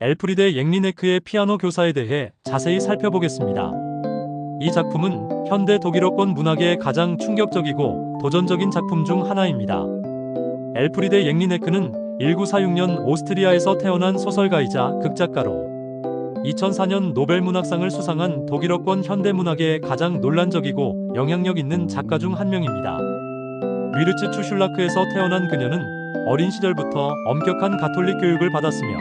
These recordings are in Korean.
엘프리데 앵리네크의 피아노 교사에 대해 자세히 살펴보겠습니다. 이 작품은 현대 독일어권 문학의 가장 충격적이고 도전적인 작품 중 하나입니다. 엘프리데 앵리네크는 1946년 오스트리아에서 태어난 소설가이자 극작가로 2004년 노벨문학상을 수상한 독일어권 현대문학의 가장 논란적이고 영향력 있는 작가 중 한 명입니다. 위르츠 추슐라크에서 태어난 그녀는 어린 시절부터 엄격한 가톨릭 교육을 받았으며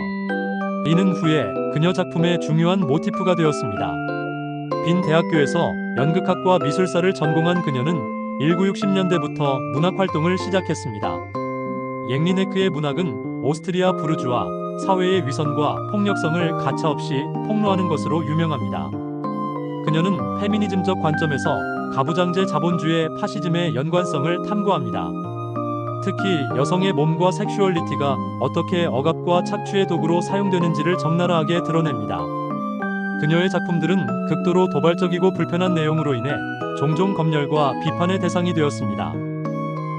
이는 후에 그녀 작품의 중요한 모티프가 되었습니다. 빈 대학교에서 연극학과 미술사를 전공한 그녀는 1960년대부터 문학 활동을 시작했습니다. 앵리네크의 문학은 오스트리아 부르주아 사회의 위선과 폭력성을 가차없이 폭로하는 것으로 유명합니다. 그녀는 페미니즘적 관점에서 가부장제 자본주의 파시즘의 연관성을 탐구합니다. 특히 여성의 몸과 섹슈얼리티가 어떻게 억압과 착취의 도구로 사용되는지를 적나라하게 드러냅니다. 그녀의 작품들은 극도로 도발적이고 불편한 내용으로 인해 종종 검열과 비판의 대상이 되었습니다.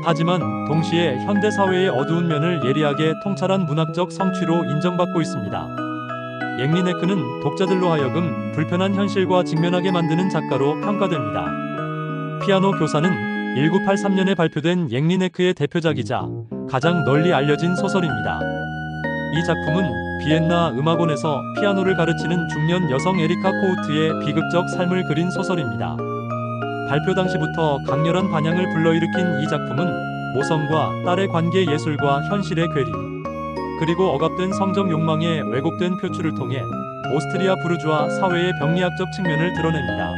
하지만 동시에 현대 사회의 어두운 면을 예리하게 통찰한 문학적 성취로 인정받고 있습니다. 앵리네크는 독자들로 하여금 불편한 현실과 직면하게 만드는 작가로 평가됩니다. 피아노 교사는 1983년에 발표된 앵리네크의 대표작이자 가장 널리 알려진 소설입니다. 이 작품은 비엔나 음악원에서 피아노를 가르치는 중년 여성 에리카 코우트의 비극적 삶을 그린 소설입니다. 발표 당시부터 강렬한 반향을 불러일으킨 이 작품은 모성과 딸의 관계, 예술과 현실의 괴리, 그리고 억압된 성적 욕망의 왜곡된 표출을 통해 오스트리아 부르주아 사회의 병리학적 측면을 드러냅니다.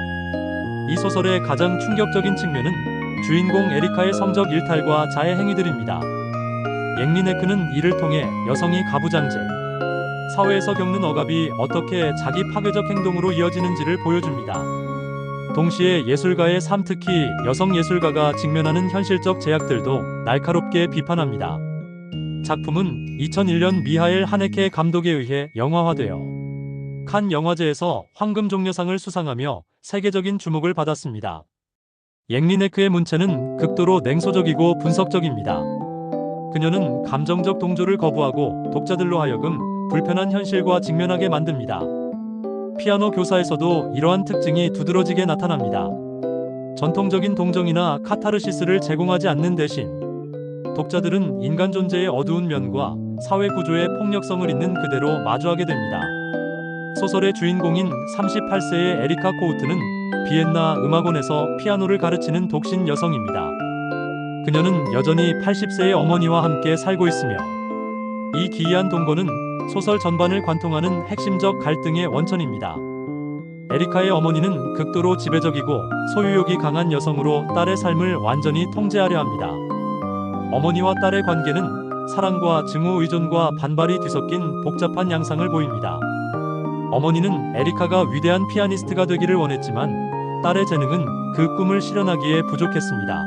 이 소설의 가장 충격적인 측면은 주인공 에리카의 성적 일탈과 자해 행위들입니다. 앵리네크는 이를 통해 여성이 가부장제, 사회에서 겪는 억압이 어떻게 자기 파괴적 행동으로 이어지는지를 보여줍니다. 동시에 예술가의 삶, 특히 여성 예술가가 직면하는 현실적 제약들도 날카롭게 비판합니다. 작품은 2001년 미하엘 하네케 감독에 의해 영화화되어 칸 영화제에서 황금종려상을 수상하며 세계적인 주목을 받았습니다. 앵리네크의 문체는 극도로 냉소적이고 분석적입니다. 그녀는 감정적 동조를 거부하고 독자들로 하여금 불편한 현실과 직면하게 만듭니다. 피아노 교사에서도 이러한 특징이 두드러지게 나타납니다. 전통적인 동정이나 카타르시스를 제공하지 않는 대신 독자들은 인간 존재의 어두운 면과 사회 구조의 폭력성을 있는 그대로 마주하게 됩니다. 소설의 주인공인 38세의 에리카 코우트는 비엔나 음악원에서 피아노를 가르치는 독신 여성입니다. 그녀는 여전히 80세의 어머니와 함께 살고 있으며 이 기이한 동거는 소설 전반을 관통하는 핵심적 갈등의 원천입니다. 에리카의 어머니는 극도로 지배적이고 소유욕이 강한 여성으로 딸의 삶을 완전히 통제하려 합니다. 어머니와 딸의 관계는 사랑과 증오, 의존과 반발이 뒤섞인 복잡한 양상을 보입니다. 어머니는 에리카가 위대한 피아니스트가 되기를 원했지만 딸의 재능은 그 꿈을 실현하기에 부족했습니다.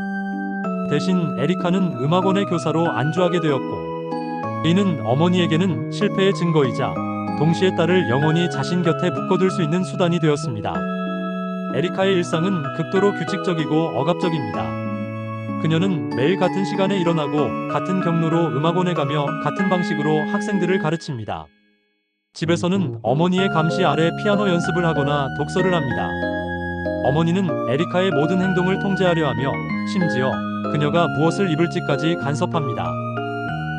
대신 에리카는 음악원의 교사로 안주하게 되었고 이는 어머니에게는 실패의 증거이자 동시에 딸을 영원히 자신 곁에 묶어둘 수 있는 수단이 되었습니다. 에리카의 일상은 극도로 규칙적이고 억압적입니다. 그녀는 매일 같은 시간에 일어나고 같은 경로로 음악원에 가며 같은 방식으로 학생들을 가르칩니다. 집에서는 어머니의 감시 아래 피아노 연습을 하거나 독서를 합니다. 어머니는 에리카의 모든 행동을 통제하려 하며 심지어 그녀가 무엇을 입을지까지 간섭합니다.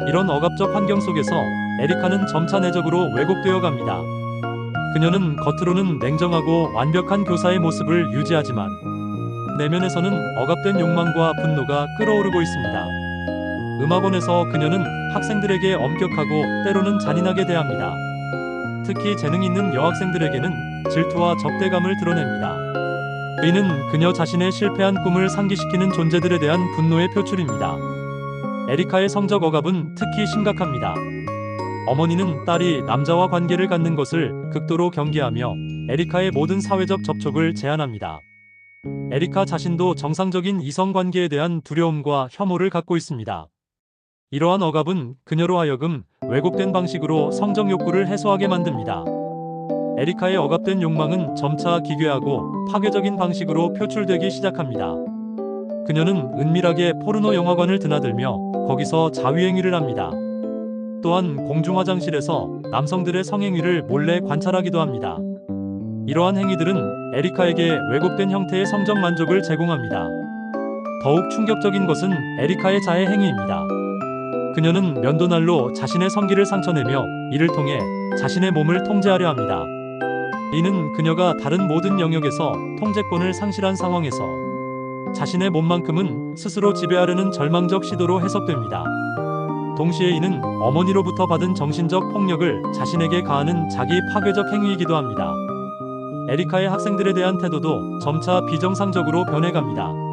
이런 억압적 환경 속에서 에리카는 점차 내적으로 왜곡되어 갑니다. 그녀는 겉으로는 냉정하고 완벽한 교사의 모습을 유지하지만 내면에서는 억압된 욕망과 분노가 끓어오르고 있습니다. 음악원에서 그녀는 학생들에게 엄격하고 때로는 잔인하게 대합니다. 특히 재능 있는 여학생들에게는 질투와 적대감을 드러냅니다. 이는 그녀 자신의 실패한 꿈을 상기시키는 존재들에 대한 분노의 표출입니다. 에리카의 성적 억압은 특히 심각합니다. 어머니는 딸이 남자와 관계를 갖는 것을 극도로 경계하며 에리카의 모든 사회적 접촉을 제한합니다. 에리카 자신도 정상적인 이성 관계에 대한 두려움과 혐오를 갖고 있습니다. 이러한 억압은 그녀로 하여금 왜곡된 방식으로 성적 욕구를 해소하게 만듭니다. 에리카의 억압된 욕망은 점차 기괴하고 파괴적인 방식으로 표출되기 시작합니다. 그녀는 은밀하게 포르노 영화관을 드나들며 거기서 자위행위를 합니다. 또한 공중 화장실에서 남성들의 성행위를 몰래 관찰하기도 합니다. 이러한 행위들은 에리카에게 왜곡된 형태의 성적 만족을 제공합니다. 더욱 충격적인 것은 에리카의 자해 행위입니다. 그녀는 면도날로 자신의 성기를 상처내며 이를 통해 자신의 몸을 통제하려 합니다. 이는 그녀가 다른 모든 영역에서 통제권을 상실한 상황에서 자신의 몸만큼은 스스로 지배하려는 절망적 시도로 해석됩니다. 동시에 이는 어머니로부터 받은 정신적 폭력을 자신에게 가하는 자기 파괴적 행위이기도 합니다. 에리카의 학생들에 대한 태도도 점차 비정상적으로 변해갑니다.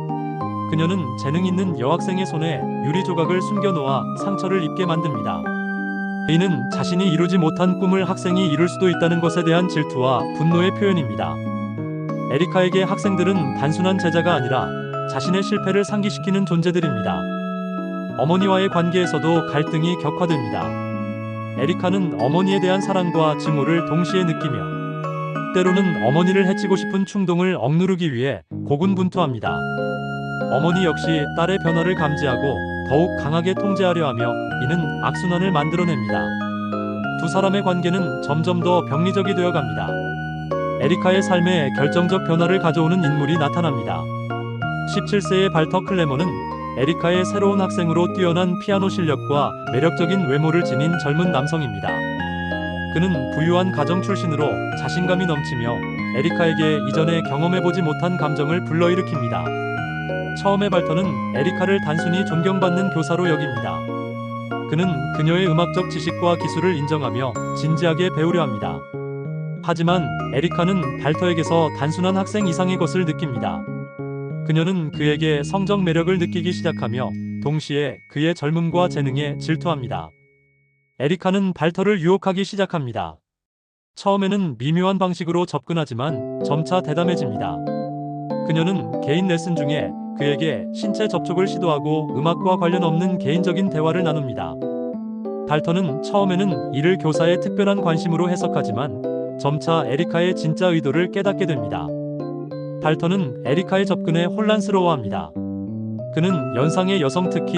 그녀는 재능 있는 여학생의 손에 유리 조각을 숨겨놓아 상처를 입게 만듭니다. 이는 자신이 이루지 못한 꿈을 학생이 이룰 수도 있다는 것에 대한 질투와 분노의 표현입니다. 에리카에게 학생들은 단순한 제자가 아니라 자신의 실패를 상기시키는 존재들입니다. 어머니와의 관계에서도 갈등이 격화됩니다. 에리카는 어머니에 대한 사랑과 증오를 동시에 느끼며 때로는 어머니를 해치고 싶은 충동을 억누르기 위해 고군분투합니다. 어머니 역시 딸의 변화를 감지하고 더욱 강하게 통제하려 하며 이는 악순환을 만들어냅니다. 두 사람의 관계는 점점 더 병리적이 되어갑니다. 에리카의 삶에 결정적 변화를 가져오는 인물이 나타납니다. 17세의 발터 클레머는 에리카의 새로운 학생으로 뛰어난 피아노 실력과 매력적인 외모를 지닌 젊은 남성입니다. 그는 부유한 가정 출신으로 자신감이 넘치며 에리카에게 이전에 경험해보지 못한 감정을 불러일으킵니다. 처음에 발터는 에리카를 단순히 존경받는 교사로 여깁니다. 그는 그녀의 음악적 지식과 기술을 인정하며 진지하게 배우려 합니다. 하지만 에리카는 발터에게서 단순한 학생 이상의 것을 느낍니다. 그녀는 그에게 성적 매력을 느끼기 시작하며 동시에 그의 젊음과 재능에 질투합니다. 에리카는 발터를 유혹하기 시작합니다. 처음에는 미묘한 방식으로 접근하지만 점차 대담해집니다. 그녀는 개인 레슨 중에 그에게 신체 접촉을 시도하고 음악과 관련 없는 개인적인 대화를 나눕니다. 발터는 처음에는 이를 교사의 특별한 관심으로 해석하지만 점차 에리카의 진짜 의도를 깨닫게 됩니다. 발터는 에리카의 접근에 혼란스러워합니다. 그는 연상의 여성, 특히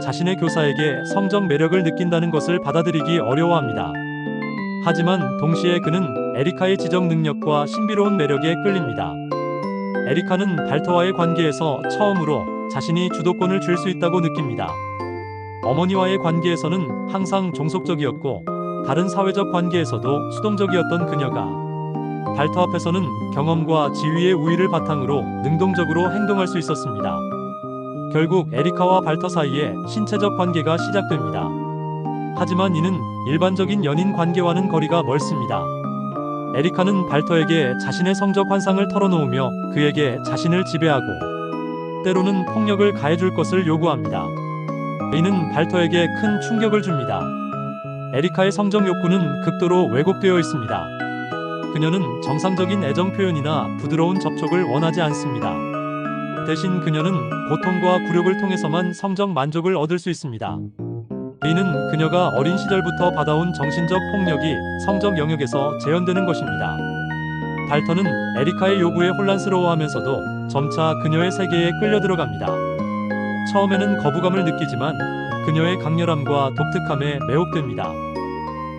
자신의 교사에게 성적 매력을 느낀다는 것을 받아들이기 어려워합니다. 하지만 동시에 그는 에리카의 지적 능력과 신비로운 매력에 끌립니다. 에리카는 발터와의 관계에서 처음으로 자신이 주도권을 쥘 수 있다고 느낍니다. 어머니와의 관계에서는 항상 종속적이었고 다른 사회적 관계에서도 수동적이었던 그녀가 발터 앞에서는 경험과 지위의 우위를 바탕으로 능동적으로 행동할 수 있었습니다. 결국 에리카와 발터 사이에 신체적 관계가 시작됩니다. 하지만 이는 일반적인 연인 관계와는 거리가 멀습니다. 에리카는 발터에게 자신의 성적 환상을 털어놓으며 그에게 자신을 지배하고 때로는 폭력을 가해줄 것을 요구합니다. 이는 발터에게 큰 충격을 줍니다. 에리카의 성적 욕구는 극도로 왜곡되어 있습니다. 그녀는 정상적인 애정 표현이나 부드러운 접촉을 원하지 않습니다. 대신 그녀는 고통과 굴욕을 통해서만 성적 만족을 얻을 수 있습니다. 이는 그녀가 어린 시절부터 받아온 정신적 폭력이 성적 영역에서 재현되는 것입니다. 발터는 에리카의 요구에 혼란스러워하면서도 점차 그녀의 세계에 끌려 들어갑니다. 처음에는 거부감을 느끼지만 그녀의 강렬함과 독특함에 매혹됩니다.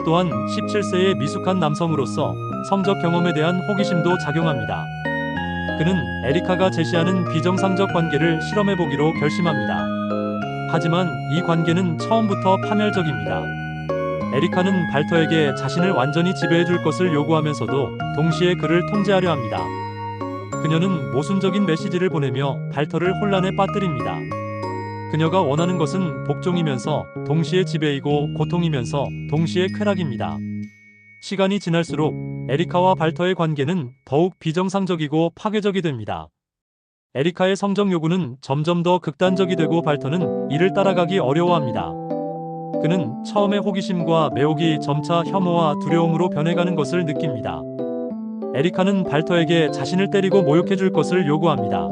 또한 17세의 미숙한 남성으로서 성적 경험에 대한 호기심도 작용합니다. 그는 에리카가 제시하는 비정상적 관계를 실험해보기로 결심합니다. 하지만 이 관계는 처음부터 파멸적입니다. 에리카는 발터에게 자신을 완전히 지배해줄 것을 요구하면서도 동시에 그를 통제하려 합니다. 그녀는 모순적인 메시지를 보내며 발터를 혼란에 빠뜨립니다. 그녀가 원하는 것은 복종이면서 동시에 지배이고 고통이면서 동시에 쾌락입니다. 시간이 지날수록 에리카와 발터의 관계는 더욱 비정상적이고 파괴적이 됩니다. 에리카의 성적 요구는 점점 더 극단적이 되고 발터는 이를 따라가기 어려워합니다. 그는 처음에 호기심과 매혹이 점차 혐오와 두려움으로 변해가는 것을 느낍니다. 에리카는 발터에게 자신을 때리고 모욕해줄 것을 요구합니다.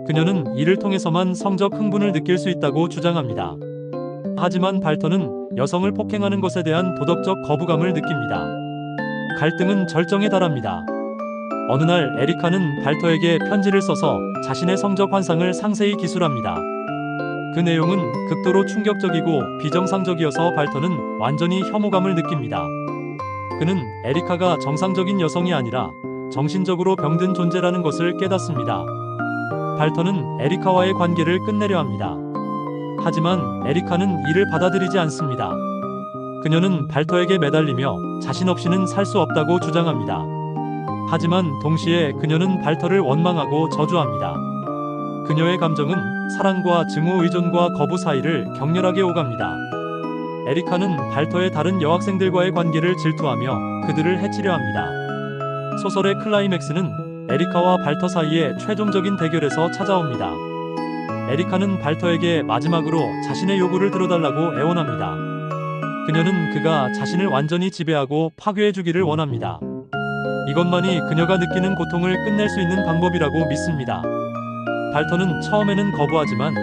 그녀는 이를 통해서만 성적 흥분을 느낄 수 있다고 주장합니다. 하지만 발터는 여성을 폭행하는 것에 대한 도덕적 거부감을 느낍니다. 갈등은 절정에 달합니다. 어느 날 에리카는 발터에게 편지를 써서 자신의 성적 환상을 상세히 기술합니다. 그 내용은 극도로 충격적이고 비정상적이어서 발터는 완전히 혐오감을 느낍니다. 그는 에리카가 정상적인 여성이 아니라 정신적으로 병든 존재라는 것을 깨닫습니다. 발터는 에리카와의 관계를 끝내려 합니다. 하지만 에리카는 이를 받아들이지 않습니다. 그녀는 발터에게 매달리며 자신 없이는 살 수 없다고 주장합니다. 하지만 동시에 그녀는 발터를 원망하고 저주합니다. 그녀의 감정은 사랑과 증오 의존과 거부 사이를 격렬하게 오갑니다. 에리카는 발터의 다른 여학생들과의 관계를 질투하며 그들을 해치려 합니다. 소설의 클라이맥스는 에리카와 발터 사이의 최종적인 대결에서 찾아옵니다. 에리카는 발터에게 마지막으로 자신의 요구를 들어달라고 애원합니다. 그녀는 그가 자신을 완전히 지배하고 파괴해주기를 원합니다. 이것만이 그녀가 느끼는 고통을 끝낼 수 있는 방법이라고 믿습니다. 발터는 처음에는 거부하지만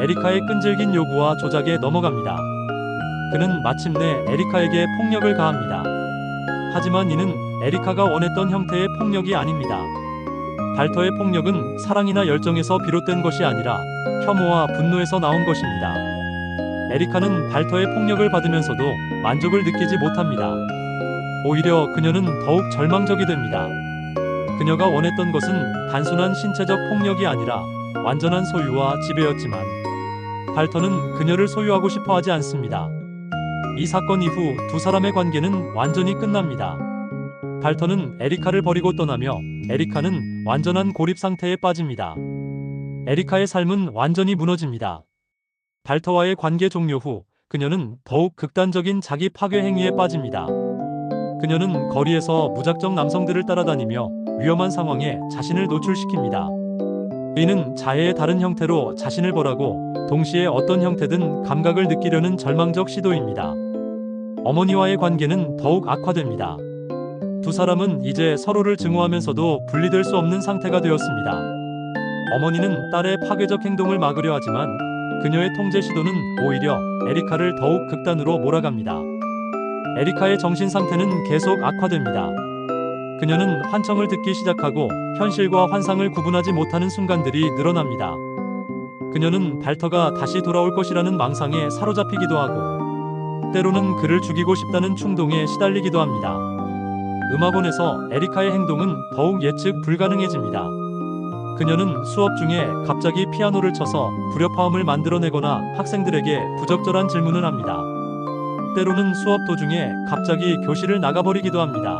에리카의 끈질긴 요구와 조작에 넘어갑니다. 그는 마침내 에리카에게 폭력을 가합니다. 하지만 이는 에리카가 원했던 형태의 폭력이 아닙니다. 발터의 폭력은 사랑이나 열정에서 비롯된 것이 아니라 혐오와 분노에서 나온 것입니다. 에리카는 발터의 폭력을 받으면서도 만족을 느끼지 못합니다. 오히려 그녀는 더욱 절망적이 됩니다. 그녀가 원했던 것은 단순한 신체적 폭력이 아니라 완전한 소유와 지배였지만 발터는 그녀를 소유하고 싶어 하지 않습니다. 이 사건 이후 두 사람의 관계는 완전히 끝납니다. 발터는 에리카를 버리고 떠나며 에리카는 완전한 고립 상태에 빠집니다. 에리카의 삶은 완전히 무너집니다. 발터와의 관계 종료 후 그녀는 더욱 극단적인 자기 파괴 행위에 빠집니다. 그녀는 거리에서 무작정 남성들을 따라다니며 위험한 상황에 자신을 노출시킵니다. 이는 자해의 다른 형태로 자신을 벌하고 동시에 어떤 형태든 감각을 느끼려는 절망적 시도입니다. 어머니와의 관계는 더욱 악화됩니다. 두 사람은 이제 서로를 증오하면서도 분리될 수 없는 상태가 되었습니다. 어머니는 딸의 파괴적 행동을 막으려 하지만 그녀의 통제 시도는 오히려 에리카를 더욱 극단으로 몰아갑니다. 에리카의 정신 상태는 계속 악화됩니다. 그녀는 환청을 듣기 시작하고 현실과 환상을 구분하지 못하는 순간들이 늘어납니다. 그녀는 발터가 다시 돌아올 것이라는 망상에 사로잡히기도 하고 때로는 그를 죽이고 싶다는 충동에 시달리기도 합니다. 음악원에서 에리카의 행동은 더욱 예측 불가능해집니다. 그녀는 수업 중에 갑자기 피아노를 쳐서 불협화음을 만들어내거나 학생들에게 부적절한 질문을 합니다. 때로는 수업 도중에 갑자기 교실을 나가버리기도 합니다.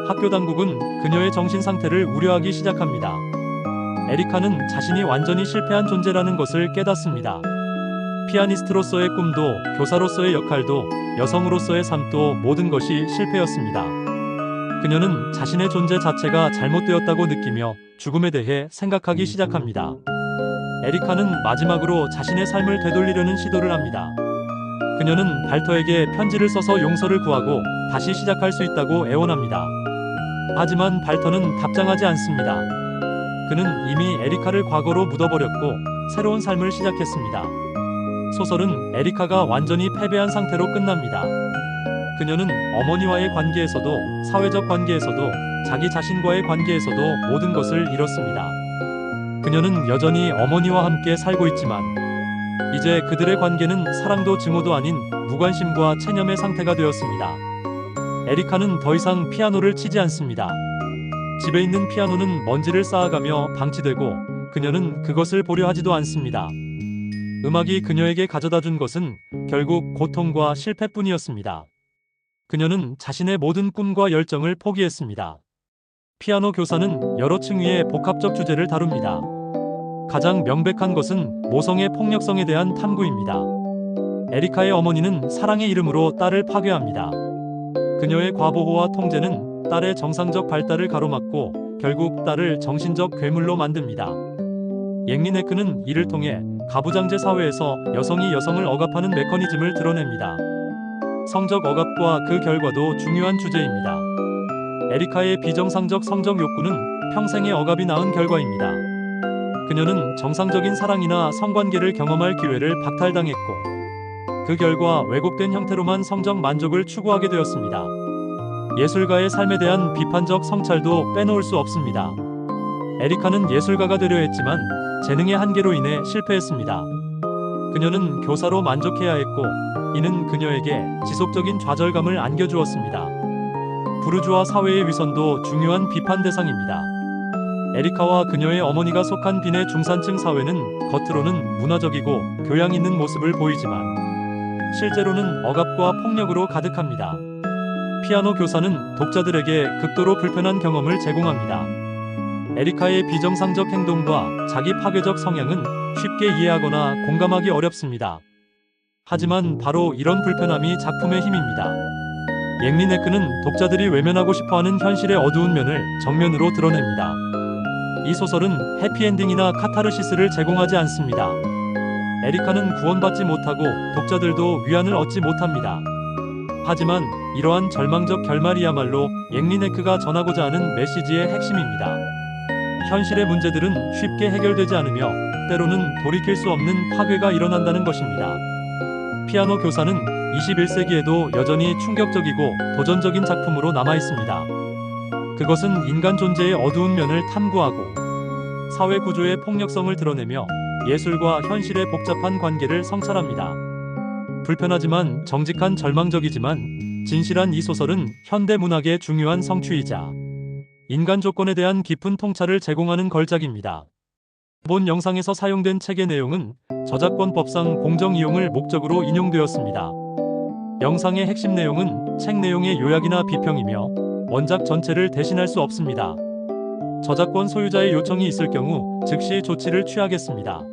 학교 당국은 그녀의 정신 상태를 우려하기 시작합니다. 에리카는 자신이 완전히 실패한 존재라는 것을 깨닫습니다. 피아니스트로서의 꿈도 교사로서의 역할도 여성으로서의 삶도 모든 것이 실패였습니다. 그녀는 자신의 존재 자체가 잘못되었다고 느끼며 죽음에 대해 생각하기 시작합니다. 에리카는 마지막으로 자신의 삶을 되돌리려는 시도를 합니다. 그녀는 발터에게 편지를 써서 용서를 구하고 다시 시작할 수 있다고 애원합니다. 하지만 발터는 답장하지 않습니다. 그는 이미 에리카를 과거로 묻어버렸고 새로운 삶을 시작했습니다. 소설은 에리카가 완전히 패배한 상태로 끝납니다. 그녀는 어머니와의 관계에서도 사회적 관계에서도 자기 자신과의 관계에서도 모든 것을 잃었습니다. 그녀는 여전히 어머니와 함께 살고 있지만 이제 그들의 관계는 사랑도 증오도 아닌 무관심과 체념의 상태가 되었습니다. 에리카는 더 이상 피아노를 치지 않습니다. 집에 있는 피아노는 먼지를 쌓아가며 방치되고 그녀는 그것을 보려 하지도 않습니다. 음악이 그녀에게 가져다준 것은 결국 고통과 실패뿐이었습니다. 그녀는 자신의 모든 꿈과 열정을 포기했습니다. 피아노 교사는 여러 층위의 복합적 주제를 다룹니다. 가장 명백한 것은 모성의 폭력성에 대한 탐구입니다. 에리카의 어머니는 사랑의 이름으로 딸을 파괴합니다. 그녀의 과보호와 통제는 딸의 정상적 발달을 가로막고 결국 딸을 정신적 괴물로 만듭니다. 옌리네크는 이를 통해 가부장제 사회에서 여성이 여성을 억압하는 메커니즘을 드러냅니다. 성적 억압과 그 결과도 중요한 주제입니다. 에리카의 비정상적 성적 욕구는 평생의 억압이 낳은 결과입니다. 그녀는 정상적인 사랑이나 성관계를 경험할 기회를 박탈당했고 그 결과 왜곡된 형태로만 성적 만족을 추구하게 되었습니다. 예술가의 삶에 대한 비판적 성찰도 빼놓을 수 없습니다. 에리카는 예술가가 되려 했지만 재능의 한계로 인해 실패했습니다. 그녀는 교사로 만족해야 했고, 이는 그녀에게 지속적인 좌절감을 안겨주었습니다. 부르주아 사회의 위선도 중요한 비판 대상입니다. 에리카와 그녀의 어머니가 속한 빈의 중산층 사회는 겉으로는 문화적이고 교양 있는 모습을 보이지만 실제로는 억압과 폭력으로 가득합니다. 피아노 교사는 독자들에게 극도로 불편한 경험을 제공합니다. 에리카의 비정상적 행동과 자기 파괴적 성향은 쉽게 이해하거나 공감하기 어렵습니다. 하지만 바로 이런 불편함이 작품의 힘입니다. 앵리네크는 독자들이 외면하고 싶어하는 현실의 어두운 면을 정면으로 드러냅니다. 이 소설은 해피엔딩이나 카타르시스를 제공하지 않습니다. 에리카는 구원받지 못하고 독자들도 위안을 얻지 못합니다. 하지만 이러한 절망적 결말이야말로 앵리네크가 전하고자 하는 메시지의 핵심입니다. 현실의 문제들은 쉽게 해결되지 않으며 때로는 돌이킬 수 없는 파괴가 일어난다는 것입니다. 피아노 교사는 21세기에도 여전히 충격적이고 도전적인 작품으로 남아 있습니다. 그것은 인간 존재의 어두운 면을 탐구하고 사회 구조의 폭력성을 드러내며 예술과 현실의 복잡한 관계를 성찰합니다. 불편하지만 정직한 절망적이지만 진실한 이 소설은 현대 문학의 중요한 성취이자 인간 조건에 대한 깊은 통찰을 제공하는 걸작입니다. 본 영상에서 사용된 책의 내용은 저작권법상 공정 이용을 목적으로 인용되었습니다. 영상의 핵심 내용은 책 내용의 요약이나 비평이며 원작 전체를 대신할 수 없습니다. 저작권 소유자의 요청이 있을 경우 즉시 조치를 취하겠습니다.